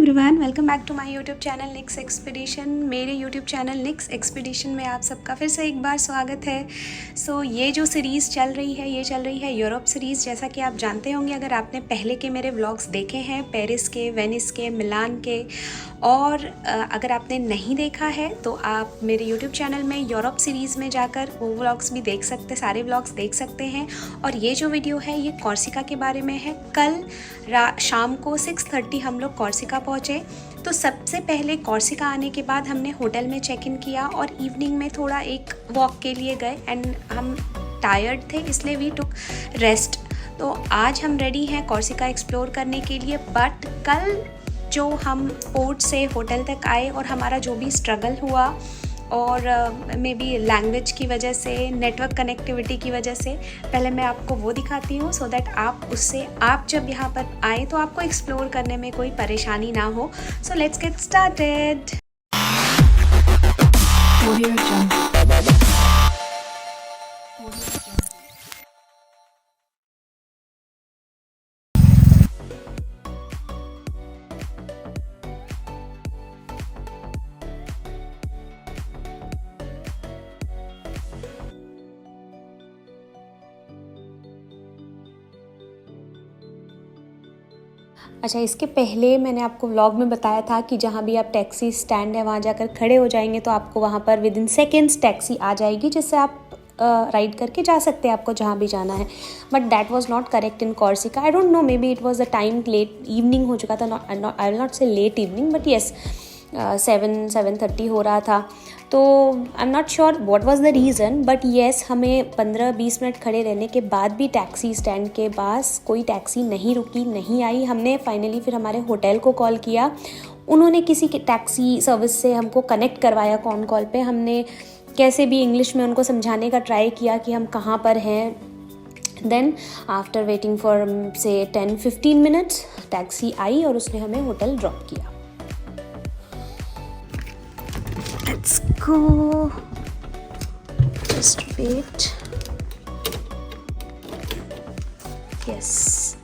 Everyone, welcome back to my YouTube channel Nix Expedition. मेरे YouTube channel Nix Expedition में आप सबका फिर से एक बार स्वागत है। ये जो सीरीज़ चल रही है ये चल रही है यूरोप सीरीज़। जैसा कि आप जानते होंगे, अगर आपने पहले के मेरे व्लॉग्स देखे हैं पेरिस के, वेनिस के, मिलान के, और अगर आपने नहीं देखा है तो आप मेरे यूट्यूब चैनल में यूरोप सीरीज़ में जाकर वो व्लॉग्स भी देख सकते, सारे व्लॉग्स देख सकते हैं। और ये जो वीडियो है ये कॉर्सिका के बारे में है। कल शाम को 6:30 हम लोग कॉर्सिका पहुँचे। तो सबसे पहले कॉर्सिका आने के बाद हमने होटल में चेक इन किया और इवनिंग में थोड़ा एक वॉक के लिए गए। एंड हम टायर्ड थे इसलिए वी टुक रेस्ट। तो आज हम रेडी हैं कॉर्सिका एक्सप्लोर करने के लिए। बट कल जो हम पोर्ट से होटल तक आए और हमारा जो भी स्ट्रगल हुआ, और मे बी लैंग्वेज की वजह से, नेटवर्क कनेक्टिविटी की वजह से, पहले मैं आपको वो दिखाती हूँ सो दैट आप जब यहाँ पर आए तो आपको एक्सप्लोर करने में कोई परेशानी ना हो। So let's get started. अच्छा, इसके पहले मैंने आपको व्लॉग में बताया था कि जहाँ भी आप टैक्सी स्टैंड है वहाँ जाकर खड़े हो जाएंगे तो आपको वहाँ पर विद इन सेकेंड्स टैक्सी आ जाएगी जिससे आप राइड करके जा सकते हैं आपको जहाँ भी जाना है। But that was not correct in Corsica. I don't know, may be it was the time, late evening हो चुका था। I will not say late evening, but yes 7:30 हो रहा था। तो I am not sure what was the reason, but yes हमें 15-20 minute खड़े रहने के बाद भी टैक्सी स्टैंड के पास कोई टैक्सी नहीं रुकी, नहीं आई। हमने फाइनली फिर हमारे होटल को कॉल किया। उन्होंने किसी के टैक्सी सर्विस से हमको कनेक्ट करवाया कॉन कॉल पे। हमने कैसे भी इंग्लिश में उनको समझाने का ट्राई किया कि हम कहाँ पर हैं। देन आफ्टर वेटिंग फॉर से 10-15 मिनट्स टैक्सी आई और उसने हमें होटल ड्रॉप किया। Let's go. Just wait. Yes.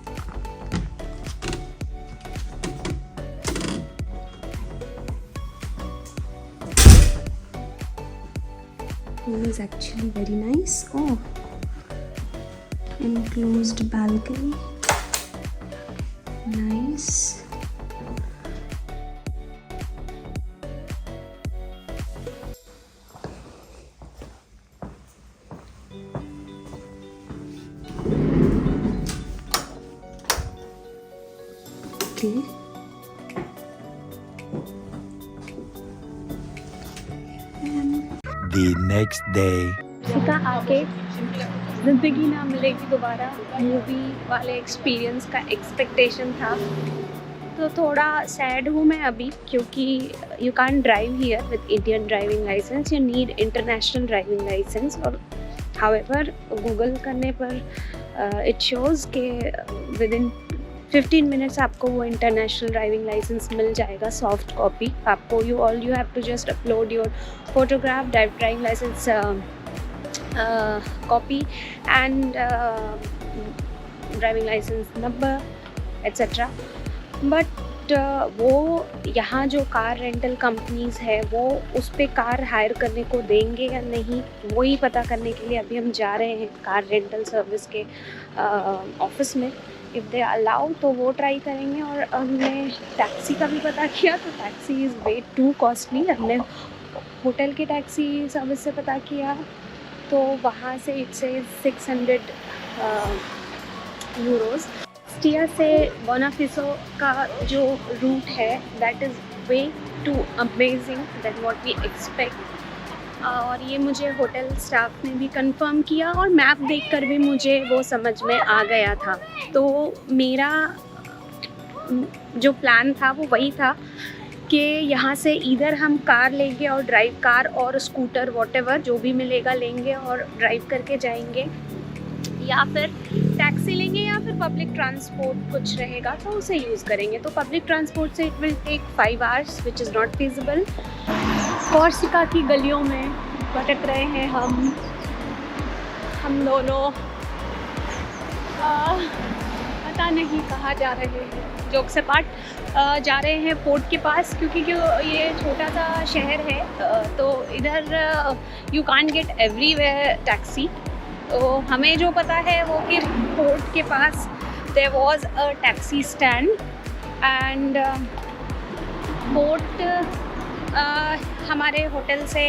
Room is actually very nice. Oh, enclosed balcony. Nice. Okay. The next day. Corsica आके ज़िंदगी ना मिलेगी दोबारा, मूवी वाले एक्सपीरियंस का एक्सपेक्टेशन था। तो थोड़ा सैड हूँ मैं अभी, क्योंकि you can drive here with Indian driving license, you need international driving license. और हाउएवर गूगल करने पर इट शोज़ के विद इन 15 मिनट्स आपको वो इंटरनेशनल ड्राइविंग लाइसेंस मिल जाएगा, सॉफ्ट कॉपी आपको। You have to just upload your photograph, driving license copy and driving license number etcetera. But वो यहाँ जो कार रेंटल कंपनीज़ है वो उस पर कार हायर करने को देंगे या नहीं, वही पता करने के लिए अभी हम जा रहे हैं कार रेंटल सर्विस के ऑफिस में। इफ़ दे अलाउ तो वो ट्राई करेंगे। और हमने टैक्सी का भी पता किया तो taxi is way to costly. हमने होटल के टैक्सी सर्विस से पता किया तो वहाँ से इट्स 600 यूरोज़। स्टिया से बोनाफिसो का जो रूट है that is way too amazing that what we expect. और ये मुझे होटल स्टाफ ने भी कंफर्म किया और मैप देखकर भी मुझे वो समझ में आ गया था। तो मेरा जो प्लान था वो वही था कि यहाँ से इधर हम कार लेंगे और कार और स्कूटर वॉटेवर जो भी मिलेगा लेंगे और ड्राइव करके जाएंगे, या फिर टैक्सी लेंगे या फिर पब्लिक ट्रांसपोर्ट कुछ रहेगा तो उसे यूज़ करेंगे। तो पब्लिक ट्रांसपोर्ट से it will take 5 hours which is not feasible. Corsica की गलियों में भटक रहे हैं हम दोनों, पता नहीं कहाँ जा रहे हैं। जोक से पार्ट जा रहे हैं पोर्ट के पास, क्योंकि ये छोटा सा शहर है तो इधर you can't get everywhere taxi. तो हमें जो पता है वो कि पोर्ट के पास there was a taxi stand and port हमारे होटल से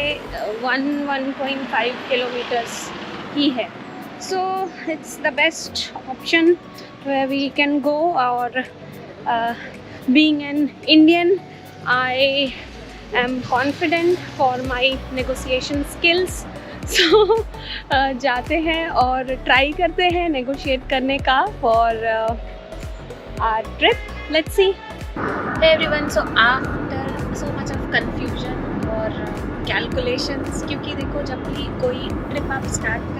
1.5 किलोमीटर्स ही है। So it's the best option where we can go, or being an Indian I am confident for my negotiation skills. So जाते हैं और try करते हैं negotiate करने का for our trip. Let's see. Hey everyone, so after so much of confusion और calculations, क्योंकि देखो जब भी कोई ट्रिप आप स्टार्ट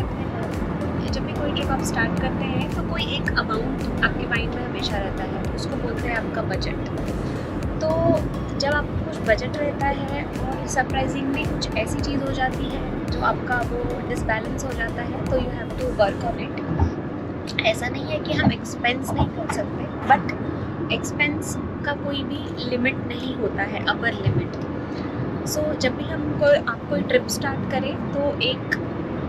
करते हैं तो कोई एक अमाउंट आपके माइंड में हमेशा रहता है, उसको बोलते हैं आपका बजट। तो जब आपको कुछ बजट रहता है और सरप्राइजिंगली कुछ ऐसी चीज़ हो जाती है जो आपका वो डिसबैलेंस हो जाता है, तो you have to work on it. ऐसा नहीं है कि हम एक्सपेंस नहीं कर सकते, बट एक्सपेंस का कोई भी लिमिट नहीं होता है, अपर लिमिट। सो जब भी आप कोई ट्रिप स्टार्ट करें तो एक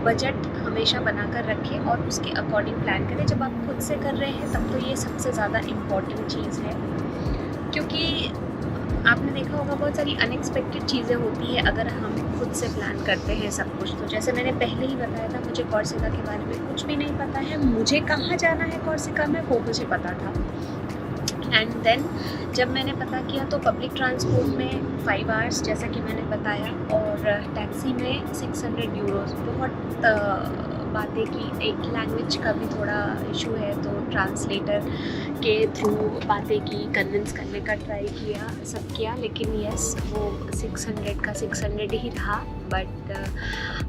बजट हमेशा बनाकर रखें और उसके अकॉर्डिंग प्लान करें। जब आप खुद से कर रहे हैं तब तो ये सबसे ज़्यादा इम्पॉर्टेंट चीज़ है, क्योंकि आपने देखा होगा बहुत सारी अनएक्सपेक्टेड चीज़ें होती है अगर हम खुद से प्लान करते हैं सब कुछ। तो जैसे मैंने पहले ही बताया था, मुझे कॉर्सिका के बारे में कुछ भी नहीं पता है, मुझे कहाँ जाना है कॉर्सिका में वो मुझे पता था। एंड देन जब मैंने पता किया तो पब्लिक ट्रांसपोर्ट में 5 आवर्स जैसा कि मैंने बताया, और टैक्सी में 600 यूरोज़। बहुत बातें की, एक लैंग्वेज का भी थोड़ा इशू है तो ट्रांसलेटर के थ्रू बातें की, कन्विंस करने का ट्राई किया, सब किया, लेकिन यस वो 600 का 600 ही रहा। बट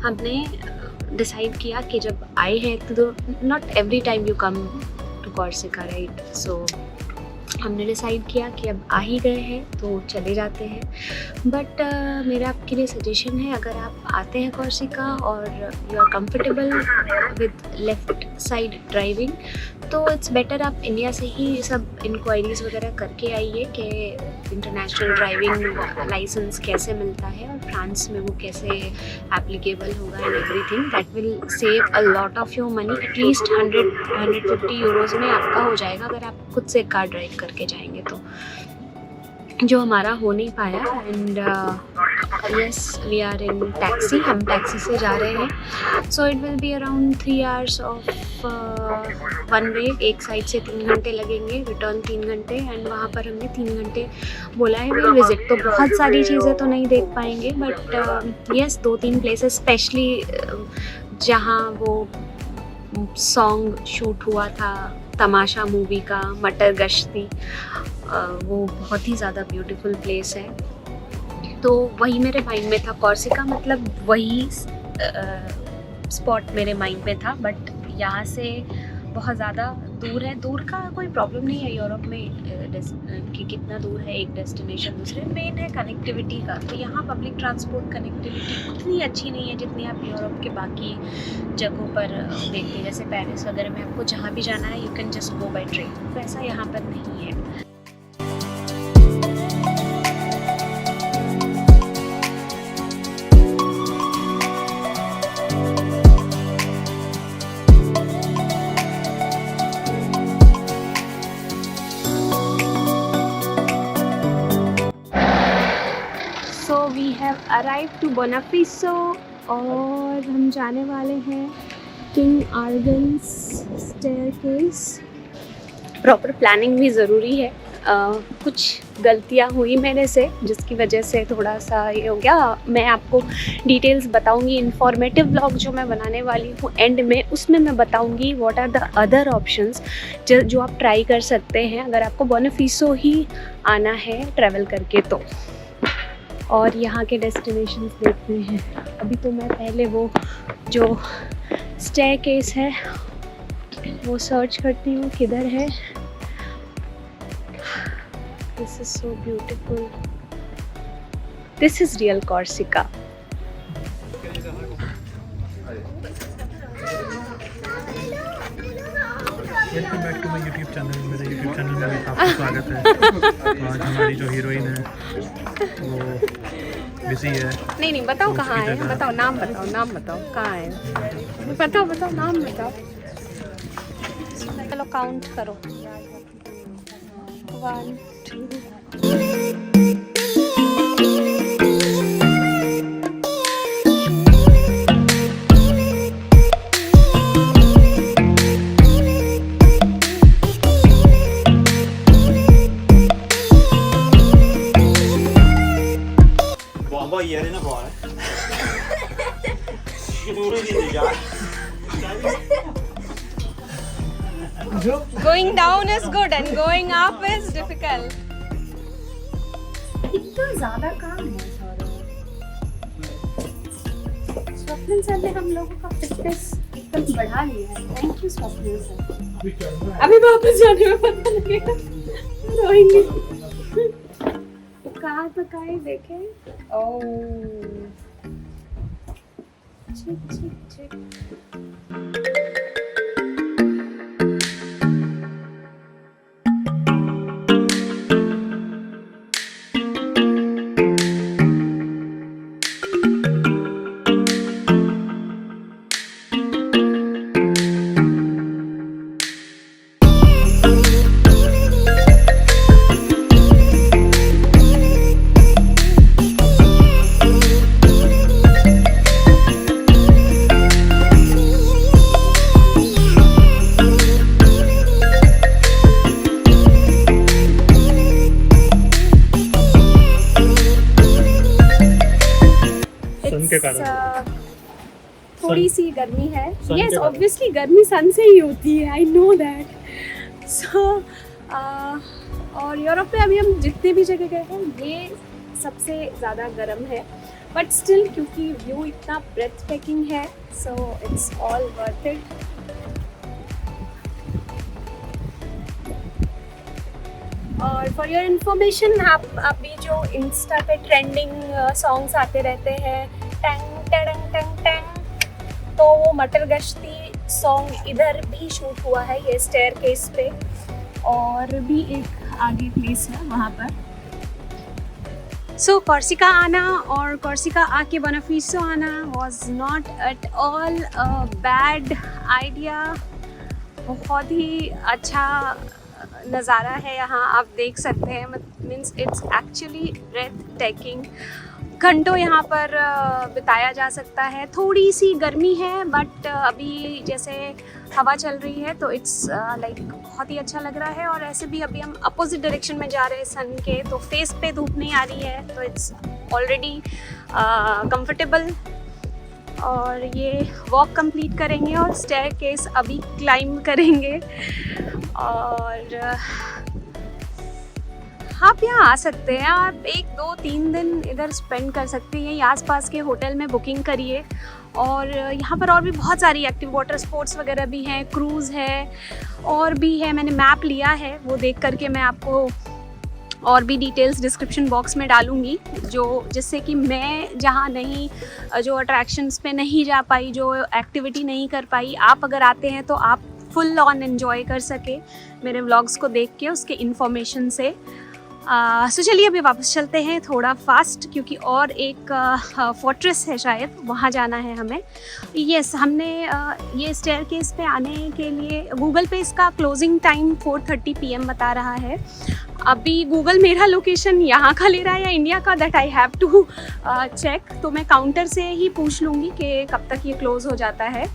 हमने डिसाइड किया कि जब आए हैं तो not every time you come to Corsica, right. So हमने डिसाइड किया कि अब आ ही गए हैं तो चले जाते हैं। बट मेरा आपके लिए सजेशन है, अगर आप आते हैं कॉर्सिका और you are comfortable with left side driving, तो इट्स बेटर आप इंडिया से ही सब इंक्वायरीज़ वगैरह करके आइए कि इंटरनेशनल ड्राइविंग लाइसेंस कैसे मिलता है और फ्रांस में वो कैसे एप्लीकेबल होगा and everything. That will save a lot of your money. At least 100-150 euros में आपका हो जाएगा अगर आप खुद से कार ड्राइव करके जाएंगे तो, जो हमारा हो नहीं पाया। And yes we are in taxi, हम टैक्सी से जा रहे हैं। So it will be around 3 hours of one way, एक साइड से 3 घंटे लगेंगे, रिटर्न 3 घंटे। एंड वहाँ पर हमने 3 घंटे बोला है वी विजिट, तो बहुत सारी चीज़ें तो नहीं देख पाएंगे, बट यस 2-3 प्लेसेस स्पेशली जहाँ वो सॉन्ग शूट हुआ था तमाशा मूवी का, मटर गश्ती, वो बहुत ही ज़्यादा ब्यूटीफुल प्लेस है। तो वही मेरे माइंड में था, कॉर्सिका मतलब वही स्पॉट मेरे माइंड में था। बट यहाँ से बहुत ज़्यादा दूर है, दूर का कोई प्रॉब्लम नहीं है यूरोप में कि कितना दूर है एक डेस्टिनेशन दूसरे। मेन है कनेक्टिविटी का, तो यहाँ पब्लिक ट्रांसपोर्ट कनेक्टिविटी उतनी अच्छी नहीं है जितनी आप यूरोप के बाकी जगहों पर देखते हैं। जैसे पेरिस वगैरह में आपको जहाँ भी जाना है you can just go by train, वैसा यहाँ पर नहीं है। वी हैव अराइव टू बोनाफिसो और हम जाने वाले हैं king organs staircase. Proper planning भी ज़रूरी है। कुछ गलतियाँ हुई मेरे से जिसकी वजह से थोड़ा सा ये हो गया। मैं आपको डिटेल्स बताऊंगी, इन्फॉर्मेटिव व्लॉग जो मैं बनाने वाली हूँ एंड में, उसमें मैं बताऊंगी what are the other options जो आप ट्राई कर सकते हैं अगर आपको बोनाफिसो ही आना है ट्रैवल करके तो। और यहाँ के डेस्टिनेशंस देखते हैं। अभी तो मैं पहले वो जो स्टेयरकेस है वो सर्च करती हूँ किधर है। This is so beautiful, this is real Corsica. To my YouTube channel. मेरे यूट्यूब चैनल में आपका स्वागत है। आज हमारी जो हीरोइन है वो बिजी है। नहीं बताओ तो कहाँ उसकी है, जगह- बताओ नाम बताओ कहाँ है, बताओ नाम बताओ। चलो काउंट करो, 1 2 Bomba yerine bağlı. Nuru gideceğim. Going down is good and going up is difficult. इतना ज़्यादा काम है स्वप्निल सर ने हम लोगों का फिटनेस एकदम बढ़ा लिया है। Thank you Swapnil sir. अभी वापस जाने में पता लगेगा, रोएंगे। कहाँ तक आए देखे? ओह ठीक। सन के कारण थोड़ी सी गर्मी है। सन यस के कारण। ऑब्वियसली गर्मी सन से ही होती है, आई नो दैट। सो और यूरोप में अभी हम जितने भी जगह गए हैं ये सबसे ज़्यादा गर्म है, बट स्टिल क्योंकि व्यू इतना ब्रेथ टेकिंग है, so it's all worth it. और फॉर योर इन्फॉर्मेशन, आप अभी जो इंस्टा पे ट्रेंडिंग सॉन्ग्स आते रहते हैं टैंग टैंग टैंग टैंग, तो वो मटर गश्ती सॉन्ग इधर भी शूट हुआ है, ये स्टेयरकेस पे, और भी एक आगे प्लेस है वहाँ पर। सो कॉर्सिका आना और कॉर्सिका आके बोनाफिसो आना was not at all a bad idea. बहुत ही अच्छा नज़ारा है यहाँ, आप देख सकते हैं। Means it's actually breathtaking. घंटों यहाँ पर बिताया जा सकता है। थोड़ी सी गर्मी है, बट अभी जैसे हवा चल रही है तो इट्स लाइक बहुत ही अच्छा लग रहा है। और ऐसे भी अभी हम अपोजिट डायरेक्शन में जा रहे हैं सन के, तो फेस पे धूप नहीं आ रही है, तो इट्स ऑलरेडी कंफर्टेबल। और ये वॉक कंप्लीट करेंगे और स्टेयरकेस अभी क्लाइंब करेंगे। और आप यहाँ आ सकते हैं, आप 1 2 3 दिन इधर स्पेंड कर सकते हैं। यहीं आसपास के होटल में बुकिंग करिए। और यहाँ पर और भी बहुत सारी एक्टिव वाटर स्पोर्ट्स वगैरह भी हैं, क्रूज़ है और भी है। मैंने मैप लिया है, वो देख करके मैं आपको और भी डिटेल्स डिस्क्रिप्शन बॉक्स में डालूँगी, जिससे कि मैं जहाँ नहीं, जो अट्रैक्शंस पे नहीं जा पाई, जो एक्टिविटी नहीं कर पाई, आप अगर आते हैं तो आप फुल ऑन एंजॉय कर सके मेरे व्लॉग्स को देख के, उसके इन्फॉर्मेशन से। सो चलिए अभी वापस चलते हैं थोड़ा फास्ट, क्योंकि और एक फोर्ट्रेस है शायद, वहाँ जाना है हमें। यस, हमने ये स्टेयरकेस पे आने के लिए गूगल पे इसका क्लोजिंग टाइम 4:30 PM बता रहा है। अभी गूगल मेरा लोकेशन यहाँ का ले रहा है या इंडिया का, that I have to check. तो मैं काउंटर से ही पूछ लूँगी कि कब तक ये क्लोज़ हो जाता है,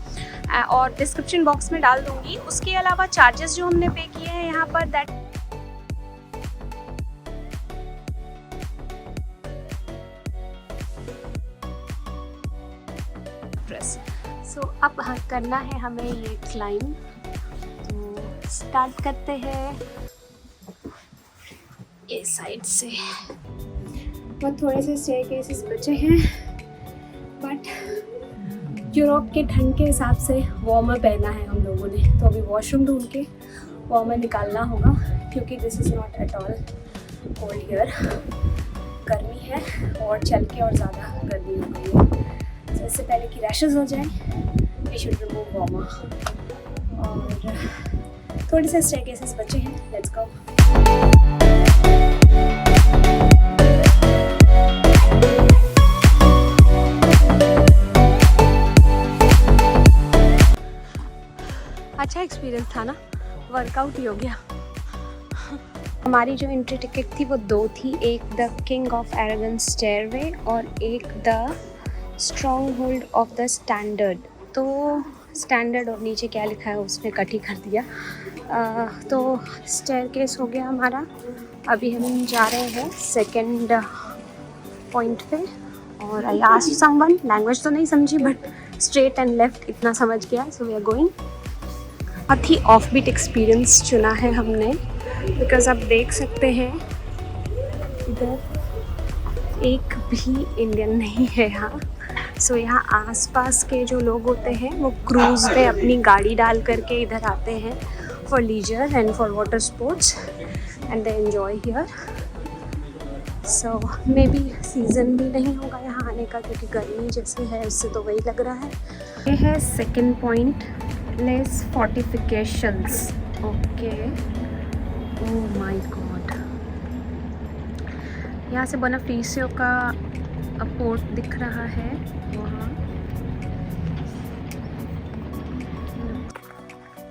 और डिस्क्रिप्शन बॉक्स में डाल दूँगी। उसके अलावा चार्जेस जो हमने पे किए हैं यहाँ पर, दैट सो अब करना है हमें ये क्लाइंब। तो स्टार्ट करते हैं ये साइड से। बहुत थोड़े से स्टेयरकेसेस बचे हैं, बट यूरोप के ठंड के हिसाब से वार्मर पहना है हम लोगों ने, तो अभी वॉशरूम ढूंढ के वार्मर निकालना होगा, क्योंकि this is not at all cold here. गर्मी है और चल के और ज़्यादा गर्मी हो गई है। तो इससे पहले कि रैशेस हो जाए, वी शुड रिमूव वार्मर। और थोड़े से स्टेयरकेसेस बचे हैं, लेट्स गो। अच्छा एक्सपीरियंस था ना, वर्कआउट ही हो गया। हमारी जो एंट्री टिकट थी वो 2 थी, एक the king of arrogance stairway और एक the strong hold of the standard. तो स्टैंडर्ड और नीचे क्या लिखा है उसने कट ही कर दिया। तो स्टेयरकेस हो गया हमारा। अभी हम जा रहे हैं सेकंड पॉइंट पे और आई आस्क्ड समवन, लैंग्वेज तो नहीं समझी बट स्ट्रेट एंड लेफ्ट इतना समझ गया, सो वी आर गोइंग। बहुत ही ऑफ बीट एक्सपीरियंस चुना है हमने, बिकॉज आप देख सकते हैं इधर एक भी इंडियन नहीं है यहाँ। सो यहाँ आसपास के जो लोग होते हैं वो क्रूज़ पे अपनी गाड़ी डाल करके इधर आते हैं for leisure and for water sports and they enjoy here. So may be season भी नहीं होगा यहाँ आने का, क्योंकि गर्मी जैसे है उससे तो वही लग रहा है। ये है second point, less fortifications. Okay, oh my God, यहाँ से बोनाफिसियो का पोर्ट दिख रहा है वहाँ।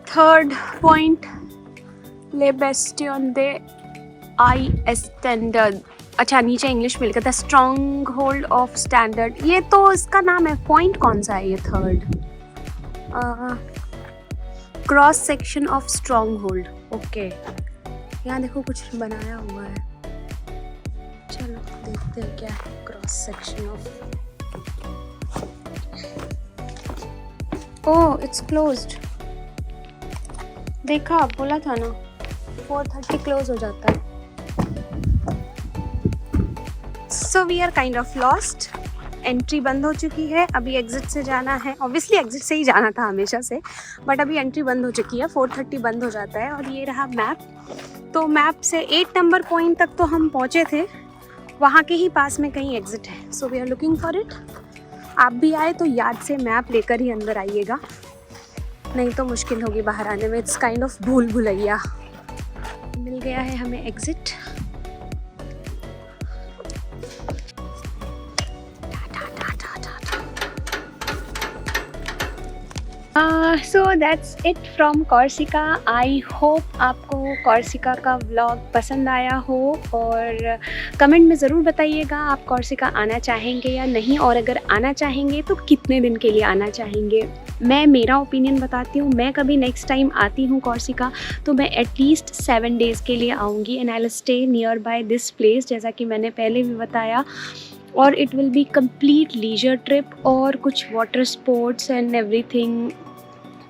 थर्ड पॉइंट, ले बेस्टियन दे आई स्टैंडर्ड। अच्छा, नीचे इंग्लिश मिल गया था, स्ट्रॉन्ग होल्ड ऑफ स्टैंडर्ड। ये तो इसका नाम है, पॉइंट कौन सा है ये third? Cross section of strong hold. Okay, यहाँ देखो कुछ बनाया हुआ है, चलो देखते हैं क्या है cross section of. Oh it's closed, देखा बोला था ना 4:30 क्लोज हो जाता है। So we are kind of lost. Entry बंद हो चुकी है, अभी एग्जिट से जाना है। ऑब्वियसली एग्जिट से ही जाना था हमेशा से, बट अभी एंट्री बंद हो चुकी है, 4:30 बंद हो जाता है। और ये रहा मैप। तो मैप से 8 नंबर पॉइंट तक तो हम पहुँचे थे, वहाँ के ही पास में कहीं एग्जिट है। So we are looking for it. आप भी आए तो याद से मैप लेकर ही अंदर आइएगा, नहीं तो मुश्किल होगी बाहर आने में। इट्स काइंड ऑफ भूल भुलैया। मिल गया है हमें exit. So that's it from Corsica. I hope आपको कॉर्सिका का व्लॉग पसंद आया हो, और कमेंट में ज़रूर बताइएगा आप कॉर्सिका आना चाहेंगे या नहीं, और अगर आना चाहेंगे तो कितने दिन के लिए आना चाहेंगे। मैं मेरा ओपिनियन बताती हूँ, मैं कभी नेक्स्ट टाइम आती हूँ कॉर्सिका तो मैं एटलीस्ट 7 डेज़ के लिए आऊँगी and I will stay near by this place, जैसा कि मैंने पहले भी बताया। और it will be complete leisure trip, और कुछ water sports and everything,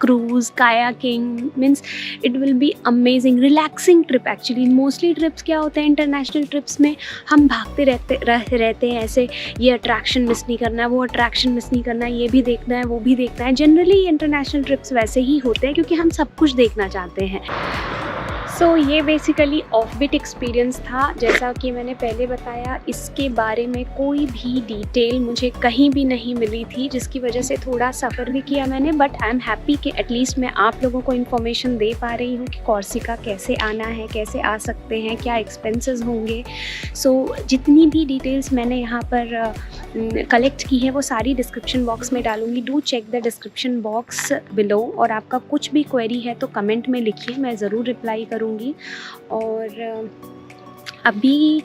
cruise, kayaking, means it will be amazing, relaxing trip. Actually mostly trips क्या होते हैं इंटरनेशनल ट्रिप्स में, हम भागते रहते हैं ऐसे, ये अट्रैक्शन मिस नहीं करना है, वो अट्रैक्शन मिस नहीं करना है, ये भी देखना है, वो भी देखना है। जनरली इंटरनेशनल ट्रिप्स वैसे ही होते हैं क्योंकि हम सब कुछ देखना चाहते हैं। सो ये बेसिकली ऑफ बीट एक्सपीरियंस था। जैसा कि मैंने पहले बताया, इसके बारे में कोई भी डिटेल मुझे कहीं भी नहीं मिली थी, जिसकी वजह से थोड़ा सफ़र भी किया मैंने, बट आई एम हैप्पी कि एटलीस्ट मैं आप लोगों को इन्फॉर्मेशन दे पा रही हूँ कि कॉर्सिका कैसे आना है, कैसे आ सकते हैं, क्या एक्सपेंसेस होंगे। सो जितनी भी डिटेल्स मैंने यहाँ पर कलेक्ट की है वो सारी डिस्क्रिप्शन बॉक्स में डालूँगी। Do check the description box below, और आपका कुछ भी क्वेरी है तो कमेंट में लिखिए, मैं ज़रूर रिप्लाई करूँगी। और अभी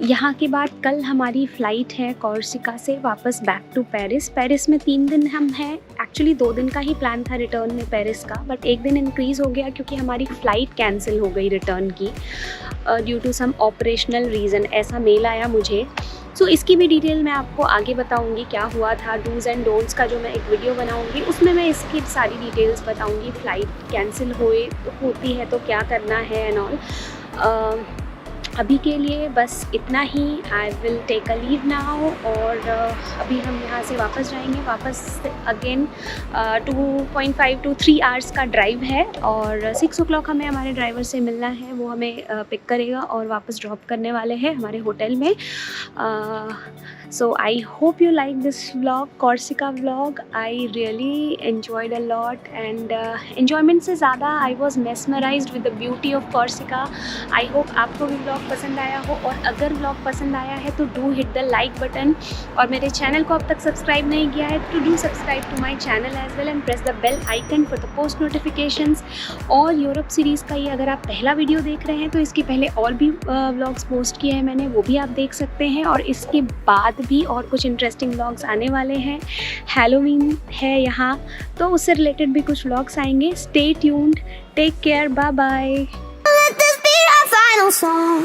यहाँ के बाद कल हमारी फ़्लाइट है कॉर्सिका से वापस बैक टू पेरिस। पेरिस में 3 दिन हम हैं, एक्चुअली 2 दिन का ही प्लान था रिटर्न में पेरिस का, बट 1 दिन इंक्रीज़ हो गया क्योंकि हमारी फ़्लाइट कैंसिल हो गई रिटर्न की due to some operational reason, ऐसा मेल आया मुझे। सो इसकी भी डिटेल मैं आपको आगे बताऊंगी क्या हुआ था। डूज़ एंड डोंट्स का जो मैं एक वीडियो बनाऊंगी उसमें मैं इसकी सारी डिटेल्स बताऊंगी, फ़्लाइट कैंसिल होती है तो क्या करना है एंड ऑल। अभी के लिए बस इतना ही। I will take a leave now, और अभी हम यहाँ से वापस जाएंगे। वापस अगेन 2.5 to 3 आवर्स का ड्राइव है, और 6 o'clock हमें हमारे ड्राइवर से मिलना है। वो हमें पिक करेगा और वापस ड्रॉप करने वाले हैं हमारे होटल में। So I hope you like this vlog, Corsica vlog. I really enjoyed a lot, and enjoyment से ज़्यादा I was mesmerised with the beauty of Corsica. I hope आपको भी व्लॉग पसंद आया हो, और अगर व्लॉग पसंद आया है तो do hit the like button, और मेरे चैनल को अब तक सब्सक्राइब नहीं किया है तो do subscribe to my channel as well, and press the bell icon for the post notifications. और यूरोप सीरीज़ का ये अगर आप पहला वीडियो देख रहे हैं तो इसके पहले और भी व्लॉग्स पोस्ट किए हैं मैंने, वो भी आप देख सकते हैं। और इसके बाद भी और कुछ इंटरेस्टिंग व्लॉग्स आने वाले हैं। हैलोवीन है यहाँ, तो उससे रिलेटेड भी कुछ व्लॉग्स आएंगे। Stay tuned, take care, bye bye. Let this be our final song.